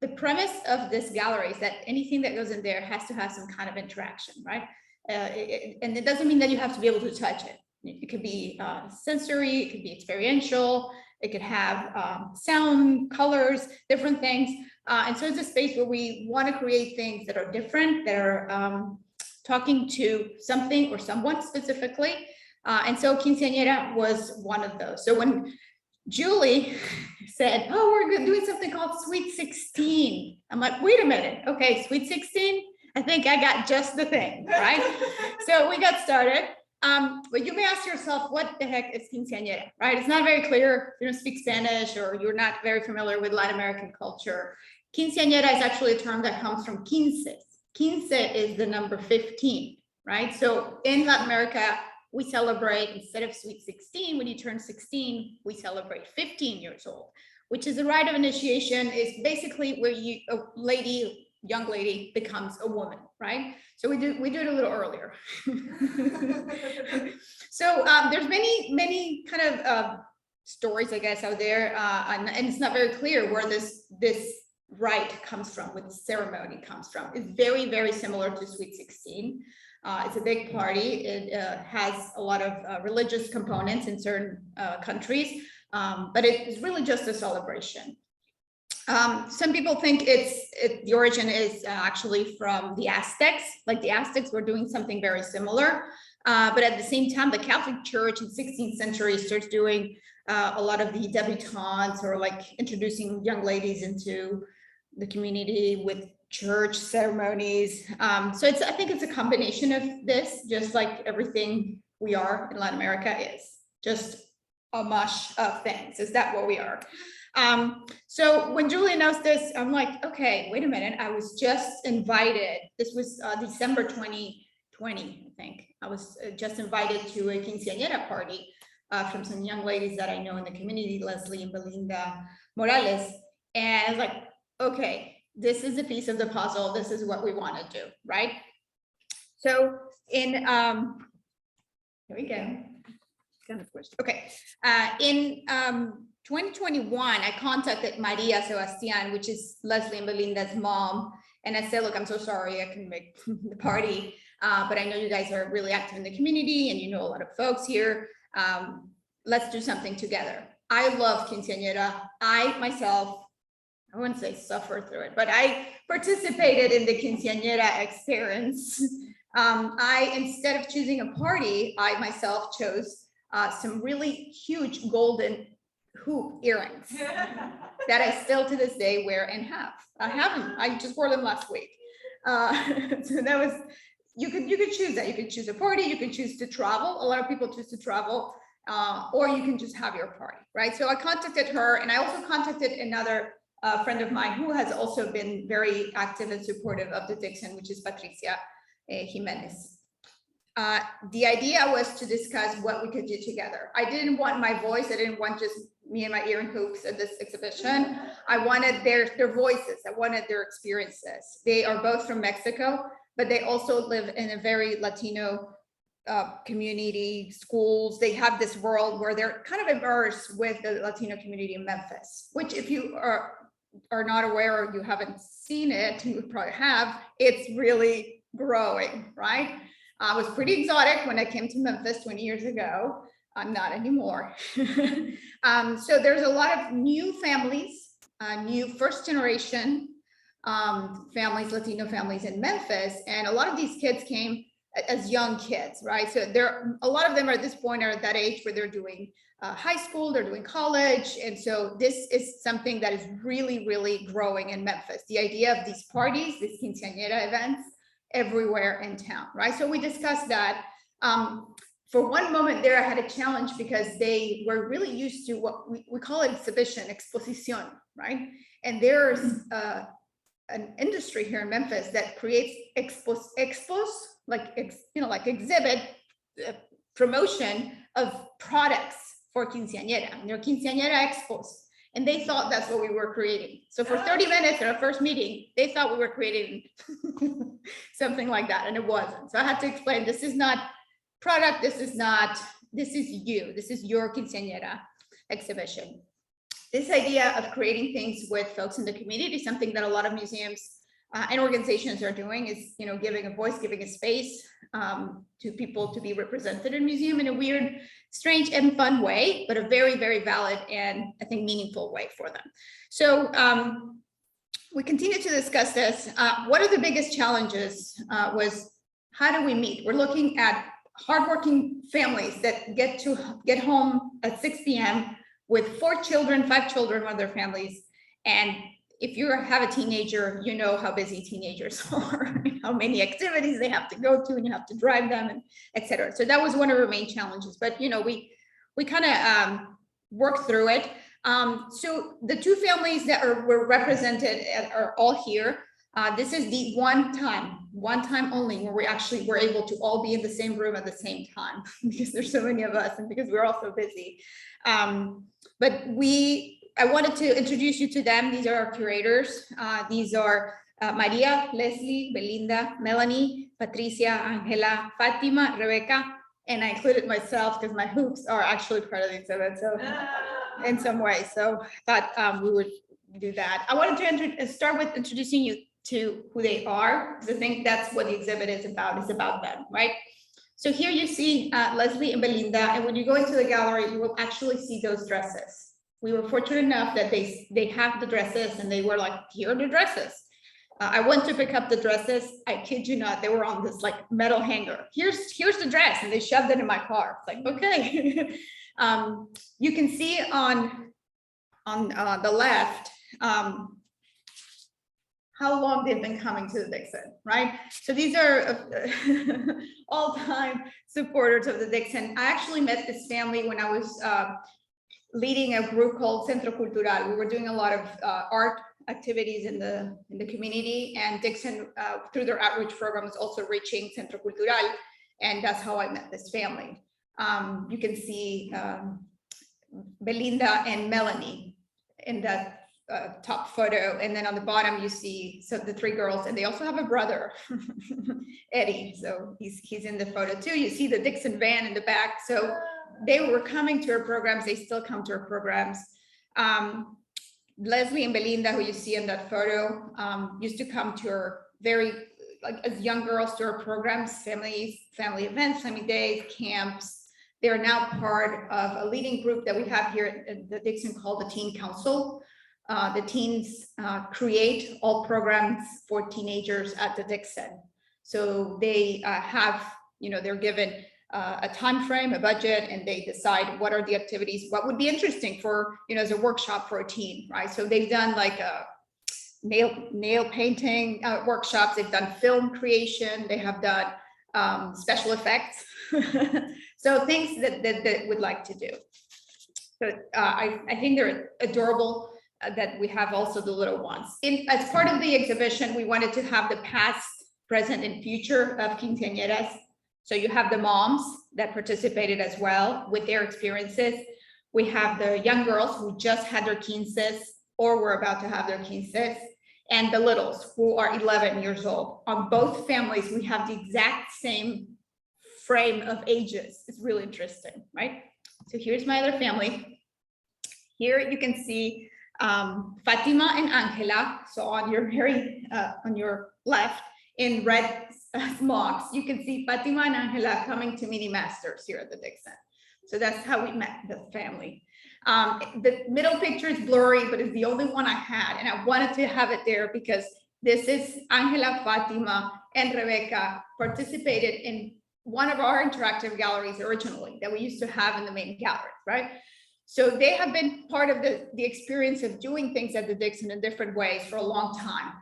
The premise of this gallery is that anything that goes in there has to have some kind of interaction, right? And it doesn't mean that you have to be able to touch it. It could be sensory, it could be experiential, it could have sound, colors, different things. And so it's a space where we want to create things that are different, that are talking to something or someone specifically. And so Quinceañera was one of those. So when Julie said, oh, we're doing something called Sweet 16, I'm like, wait a minute, okay, Sweet 16? I think I got just the thing, right? So we got started. But you may ask yourself, what the heck is quinceañera, right? It's not very clear. If you don't speak Spanish or you're not very familiar with Latin American culture. Quinceañera is actually a term that comes from quince. Quince is the number 15, right? So in Latin America, we celebrate, instead of Sweet 16, when you turn 16, we celebrate 15 years old, which is a rite of initiation. Is basically where young lady becomes a woman, right? So we do it a little earlier. So there's many kind of stories, I guess, out there, and it's not very clear where this rite comes from, where the ceremony comes from. It's very, very similar to Sweet 16. It's a big party. It has a lot of religious components in certain countries, but it's really just a celebration. Some people think the origin is actually from the Aztecs. Like the Aztecs were doing something very similar, but at the same time, the Catholic Church in 16th century starts doing a lot of the debutantes, or like introducing young ladies into the community with church ceremonies. So I think it's a combination of this, just like everything we are in Latin America is just a mush of things. Is that what we are? So when Julie announced this, I'm like, okay, wait a minute. I was just invited. This was December 2020, I think. I was just invited to a quinceañera party from some young ladies that I know in the community, Leslie and Belinda Morales. And I was like, okay, this is a piece of the puzzle. This is what we want to do, right? So in Here we go. Kind of question. Okay. In 2021, I contacted Maria Sebastian, which is Leslie and Belinda's mom. And I said, look, I'm so sorry I couldn't make the party, but I know you guys are really active in the community and you know a lot of folks here. Let's do something together. I love quinceañera. I myself, I wouldn't say suffer through it, but I participated in the quinceañera experience. Instead of choosing a party, I myself chose some really huge golden hoop earrings that I still to this day wear and have. I have them. I just wore them last week. So that was, you could choose that. You could choose a party. You could choose to travel. A lot of people choose to travel, or you can just have your party, right? So I contacted her, and I also contacted another friend of mine who has also been very active and supportive of the Dixon, which is Patricia Jimenez. The idea was to discuss what we could do together. I didn't want my voice. I didn't want just me and my earring hoops at this exhibition. I wanted their voices. I wanted their experiences. They are both from Mexico, but they also live in a very Latino community, schools. They have this world where they're kind of immersed with the Latino community in Memphis, which if you are not aware or you haven't seen it, you probably have, it's really growing, right? I was pretty exotic when I came to Memphis 20 years ago. I'm not anymore. So there's a lot of new families, new first generation families, Latino families in Memphis. And a lot of these kids came as young kids, right? So a lot of them at this point are at that age where they're doing high school, they're doing college. And so this is something that is really, really growing in Memphis. The idea of these parties, these quinceañera events everywhere in town, right? So we discussed that. For one moment there, I had a challenge because they were really used to what we call it exhibition, exposición, right? And there's an industry here in Memphis that creates expos, like exhibit promotion of products for quinceañera. And they're quinceañera expos. And they thought that's what we were creating. So for 30 minutes in our first meeting, they thought we were creating something like that, and it wasn't. So I had to explain, this is not product, this is you, this is your quinceañera exhibition. This idea of creating things with folks in the community, something that a lot of museums and organizations are doing, is giving a voice, giving a space to people to be represented in a museum in a weird, strange and fun way, but a very, very valid and I think meaningful way for them. So we continue to discuss this. One of the biggest challenges was, how do we meet? We're looking at hardworking families that get home at 6 p.m. with 4 children, 5 children with their families. And if you have a teenager, you know how busy teenagers are, how many activities they have to go to, and you have to drive them, and et cetera. So that was one of our main challenges, but we kind of worked through it. So the 2 families that were represented are all here. This is the one time only where we actually were able to all be in the same room at the same time, because there's so many of us and because we're all so busy. But I wanted to introduce you to them. These are our curators. These are Maria, Leslie, Belinda, Melanie, Patricia, Angela, Fatima, Rebecca, and I included myself because my hoops are actually part of the exhibit, so in some way. So I thought we would do that. I wanted to start with introducing you to who they are, because I think that's what the exhibit is about them, right? So here you see Leslie and Belinda, and when you go into the gallery, you will actually see those dresses. We were fortunate enough that they have the dresses, and they were like, here are the dresses. I went to pick up the dresses. I kid you not, they were on this like metal hanger. Here's the dress, and they shoved it in my car. It's like, okay. You can see on the left how long they've been coming to the Dixon, right? So these are all-time supporters of the Dixon. I actually met this family when I was leading a group called Centro Cultural. We were doing a lot of art activities in the community, and Dixon, through their outreach program, is also reaching Centro Cultural, and that's how I met this family. You can see Belinda and Melanie in that top photo. And then on the bottom, you see the three girls, and they also have a brother, Eddie. So he's in the photo too. You see the Dixon van in the back. So they were coming to our programs. They still come to our programs. Leslie and Belinda, who you see in that photo, used to come to our as young girls to our programs, family events, family days, camps. They are now part of a leading group that we have here at the Dixon called the Teen Council. The teens create all programs for teenagers at the Dixon. So they have, they're given a time frame, a budget, and they decide what are the activities, what would be interesting for, as a workshop for a teen, right? So they've done like a nail painting workshops, they've done film creation, they have done special effects. So things that would like to do. So I think they're adorable that we have also the little ones. As part of the exhibition, we wanted to have the past, present, and future of quinceañeras. So you have the moms that participated as well with their experiences. We have the young girls who just had their quinces or were about to have their quinces, and the littles who are 11 years old. On both families, we have the exact same frame of ages. It's really interesting, right? So here's my other family. Here you can see Fatima and Angela. So on your on your left in red smocks, you can see Fatima and Angela coming to Mini Masters here at the Dixon. So that's how we met the family. The middle picture is blurry, but it's the only one I had. And I wanted to have it there because this is Angela, Fatima, and Rebecca participated in one of our interactive galleries originally that we used to have in the main gallery, right? So they have been part of the experience of doing things at the Dixon in different ways for a long time.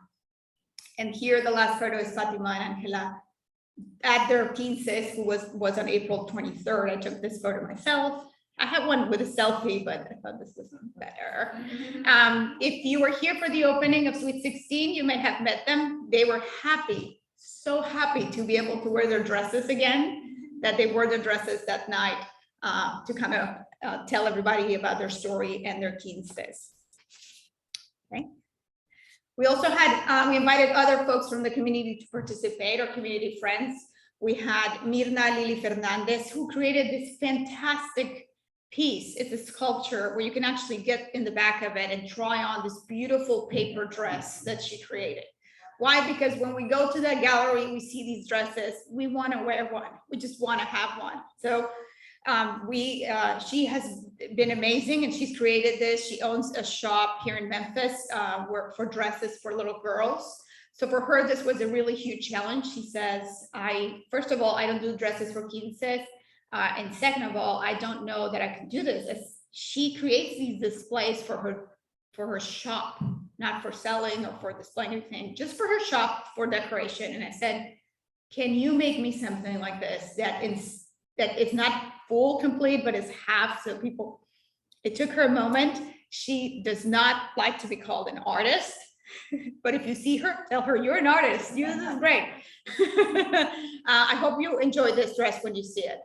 And here the last photo is Fatima and Angela at their quinces, who was on April 23rd. I took this photo myself. I have one with a selfie, but I thought this was better. If you were here for the opening of Sweet 16, you may have met them. They were happy, so happy to be able to wear their dresses again, that they wore their dresses that night to kind of tell everybody about their story and their quinces. Okay. We also had, we invited other folks from the community to participate, or community friends. We had Mirna Lili Fernandez, who created this fantastic piece. It's a sculpture where you can actually get in the back of it and try on this beautiful paper dress that she created. Why? Because when we go to that gallery, we see these dresses, we want to wear one. We just want to have one. So she has been amazing, and she's created this. She owns a shop here in Memphis for dresses for little girls. So for her, this was a really huge challenge. She says, first of all, I don't do dresses for quinces. And second of all, I don't know that I can do this. As she creates these displays for her shop, not for selling or for displaying anything, just for her shop, for decoration. And I said, can you make me something like this that it's not full complete, but it's half, so people, it took her a moment. She does not like to be called an artist, but if you see her, tell her you're an artist. This is great. I hope you enjoy this dress when you see it.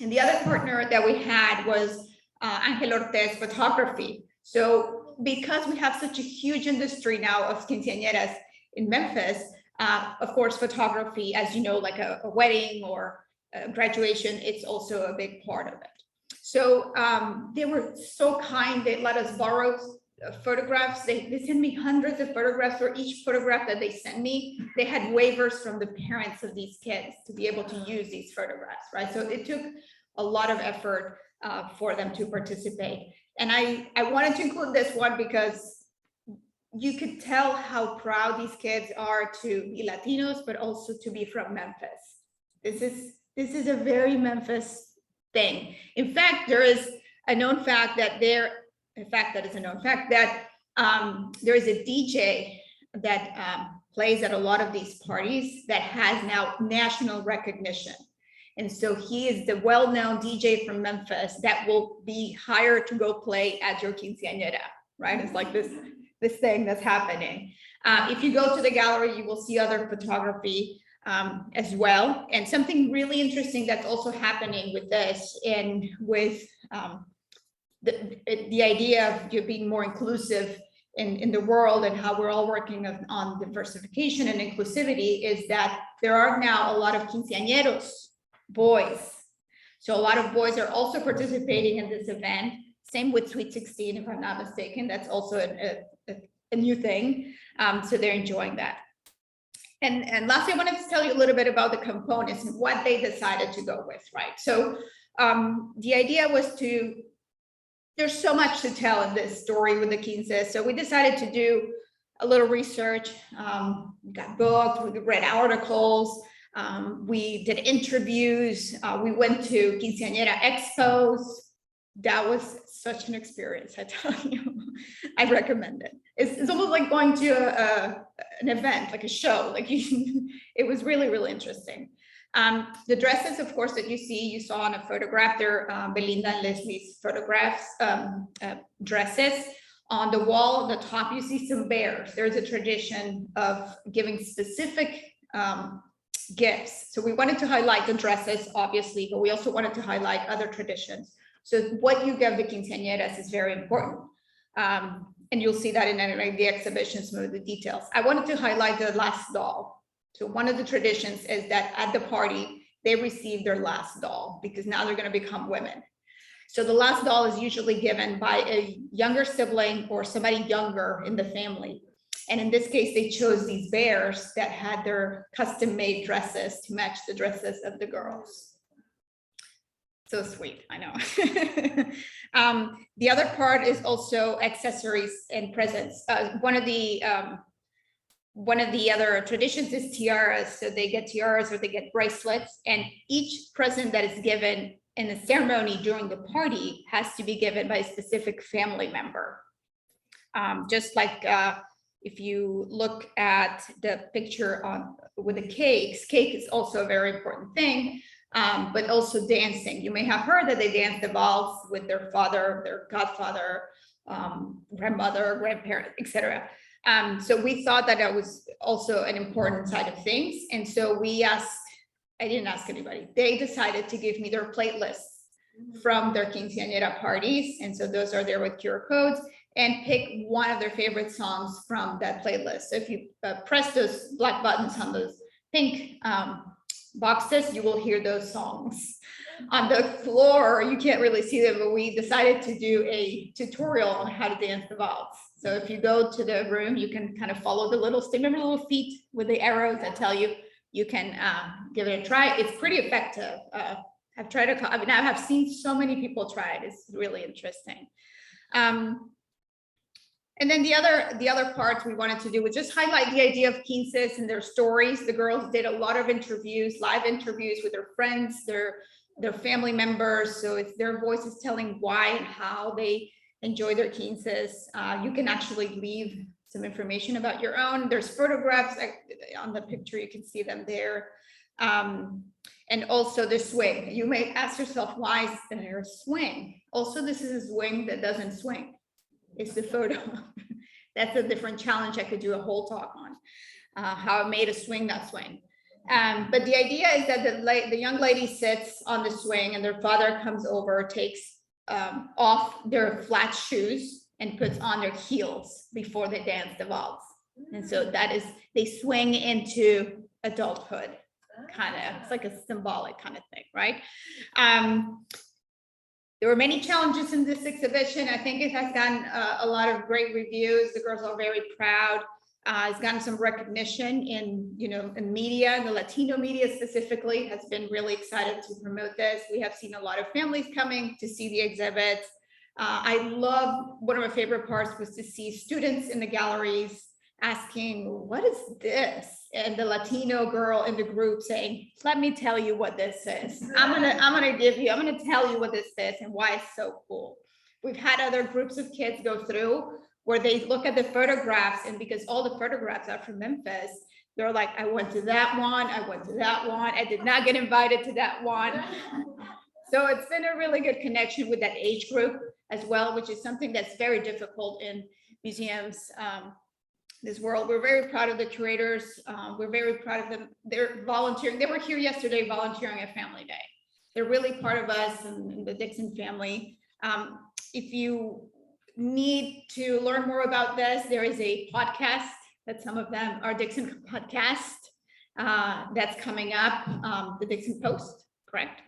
And the other partner that we had was Angel Ortez Photography. So because we have such a huge industry now of quinceañeras in Memphis, of course, photography, as you know, like a wedding or graduation, it's also a big part of it. So they were so kind. They let us borrow photographs. They sent me hundreds of photographs. For each photograph that they sent me, they had waivers from the parents of these kids to be able to use these photographs, right? So it took a lot of effort for them to participate. And I wanted to include this one because you could tell how proud these kids are to be Latinos, but also to be from Memphis. This is a very Memphis thing. In fact, there is a known fact that there is a DJ that plays at a lot of these parties that has now national recognition. And so he is the well-known DJ from Memphis that will be hired to go play at your quinceañera, right? It's like this thing that's happening. If you go to the gallery, you will see other photography as well. And something really interesting that's also happening with this and with the idea of you being more inclusive in the world and how we're all working on diversification and inclusivity is that there are now a lot of quinceañeros, boys. So a lot of boys are also participating in this event. Same with Sweet 16, if I'm not mistaken. That's also a new thing. So they're enjoying that. And lastly, I wanted to tell you a little bit about the components and what they decided to go with, right? So the idea was there's so much to tell in this story with the quinces. So we decided to do a little research. We got books, we read articles, we did interviews, we went to quinceañera expos. That was such an experience, I tell you. I recommend it. It's almost like going to an event, like a show. Like it was really, really interesting. The dresses, of course, that you saw on a photograph, they're Belinda and Leslie's photographs, dresses. On the wall, on the top, you see some bears. There's a tradition of giving specific gifts. So we wanted to highlight the dresses, obviously, but we also wanted to highlight other traditions. So what you give the quinceañeras is very important. And you'll see that in the exhibition, some of the details. I wanted to highlight the last doll. So one of the traditions is that at the party, they receive their last doll because now they're going to become women. So the last doll is usually given by a younger sibling or somebody younger in the family. And in this case, they chose these bears that had their custom-made dresses to match the dresses of the girls. So sweet, I know. The other part is also accessories and presents. One of the other traditions is tiaras. So they get tiaras or they get bracelets, and each present that is given in the ceremony during the party has to be given by a specific family member. Just like if you look at the picture with the cakes, cake is also a very important thing. But also dancing. You may have heard that they dance the valse with their father, their godfather, grandmother, grandparent, etc. So we thought that that was also an important side of things. And so I didn't ask anybody. They decided to give me their playlists from their quinceañera parties. And so those are there with QR codes, and pick one of their favorite songs from that playlist. So if you press those black buttons on those pink boxes, you will hear those songs. On the floor, you can't really see them, but we decided to do a tutorial on how to dance the valse. So if you go to the room, you can kind of follow the little feet with the arrows that tell you, you can give it a try. It's pretty effective. I've tried I have seen so many people try it. It's really interesting. And then the other parts we wanted to do was just highlight the idea of quinces and their stories. The girls did a lot of interviews, live interviews with their friends, their family members. So it's their voices telling why and how they enjoy their quinces. You can actually leave some information about your own. There's photographs on the picture, you can see them there. And also the swing. You may ask yourself, why is there a swing? Also, this is a swing that doesn't swing. It's the photo. That's a different challenge. I could do a whole talk on how I made a swing not swing. But the idea is that the young lady sits on the swing and their father comes over, takes off their flat shoes and puts on their heels before they dance the valse. And so that is, they swing into adulthood, kind of. It's like a symbolic kind of thing, right? There were many challenges in this exhibition. I think it has gotten a lot of great reviews. The girls are very proud. It's gotten some recognition in media, the Latino media specifically has been really excited to promote this. We have seen a lot of families coming to see the exhibits. One of my favorite parts was to see students in the galleries asking, what is this? And the Latino girl in the group saying, let me tell you what this is. I'm gonna tell you what this is and why it's so cool. We've had other groups of kids go through where they look at the photographs, and because all the photographs are from Memphis, they're like, I went to that one, I went to that one, I did not get invited to that one. So it's been a really good connection with that age group as well, which is something that's very difficult in museums. This world. We're very proud of the curators. We're very proud of them. They're volunteering. They were here yesterday volunteering at Family Day. They're really part of us and the Dixon family. need to learn more about this, there is a podcast that some of them are Dixon podcast that's coming up, the Dixon Post, correct?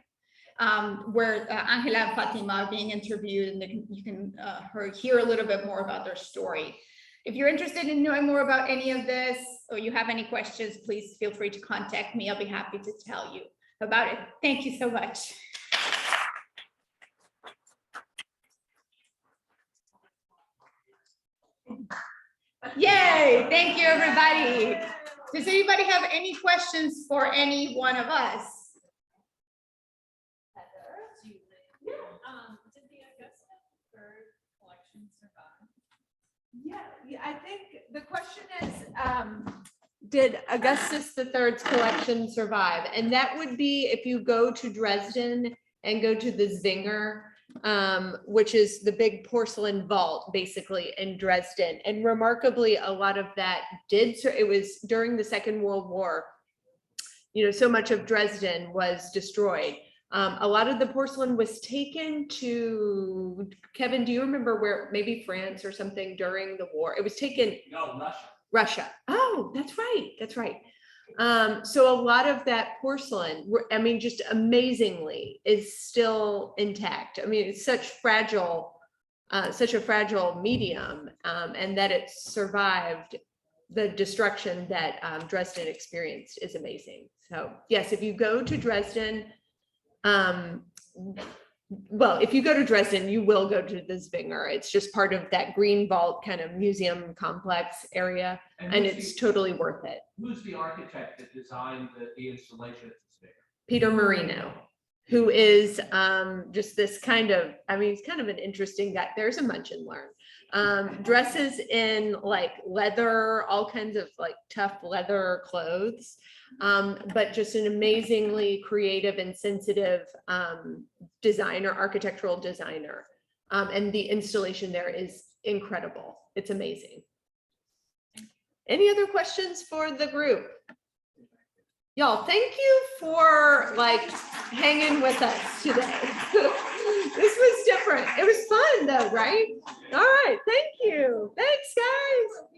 Where Angela and Fatima are being interviewed, and you can hear a little bit more about their story. If you're interested in knowing more about any of this, or you have any questions, please feel free to contact me. I'll be happy to tell you about it. Thank you so much. Yay, thank you, everybody. Does anybody have any questions for any one of us? Did the Augusta third collection survive? Yeah, I think the question is, did Augustus III's collection survive? And that would be if you go to Dresden and go to the Zinger, which is the big porcelain vault basically in Dresden. And remarkably, a lot of that it was during the Second World War. You know, so much of Dresden was destroyed. A lot of the porcelain was taken to, Kevin, do you remember where, maybe France or something during the war? It was taken. No, Russia. Russia. Oh, that's right. That's right. So a lot of that porcelain, I mean, just amazingly is still intact. I mean, it's such a fragile medium, and that it survived the destruction that Dresden experienced is amazing. So yes, if you go to Dresden, well, if you go to Dresden, you will go to the Zwinger. It's just part of that green vault kind of museum complex area, and it's totally worth it. Who's the architect that designed the installation at the Zwinger? Peter Marino, who is just this kind of, I mean, he's kind of an interesting guy. There's a munch and learn. Dresses in like leather, all kinds of like tough leather clothes, but just an amazingly creative and sensitive designer, architectural designer. And the installation there is incredible. It's amazing. Any other questions for the group? Y'all, thank you for like hanging with us today. This was different. It was fun though, right? All right, thank you. Thanks, guys.